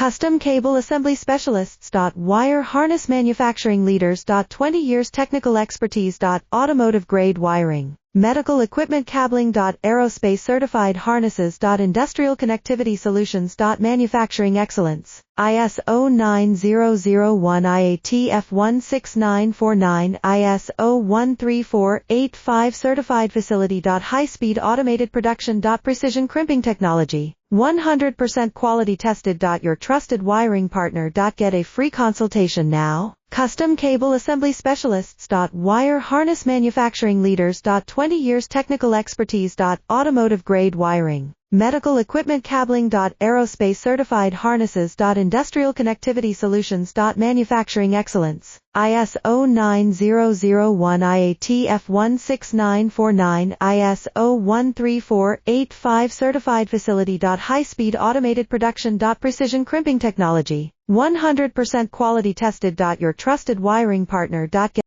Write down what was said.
Custom Cable Assembly Specialists. Wire Harness Manufacturing Leaders. 20 years Technical Expertise. Automotive Grade Wiring, Medical Equipment Cabling. Aerospace Certified Harnesses. Industrial Connectivity Solutions. Manufacturing Excellence, ISO 9001 IATF 16949, ISO 13485 Certified Facility. High-speed automated production. Precision crimping technology, 100% quality tested. Your trusted wiring partner. Get a free consultation now. Custom Cable Assembly Specialists. Wire Harness Manufacturing Leaders. 20 years Technical Expertise. Automotive Grade Wiring, Medical Equipment Cabling. Aerospace Certified Harnesses. Industrial Connectivity Solutions. Manufacturing Excellence, ISO 9001 IATF 16949, ISO 13485 Certified Facility. High-speed automated production. Precision crimping technology, 100% quality tested. Your trusted wiring partner. Get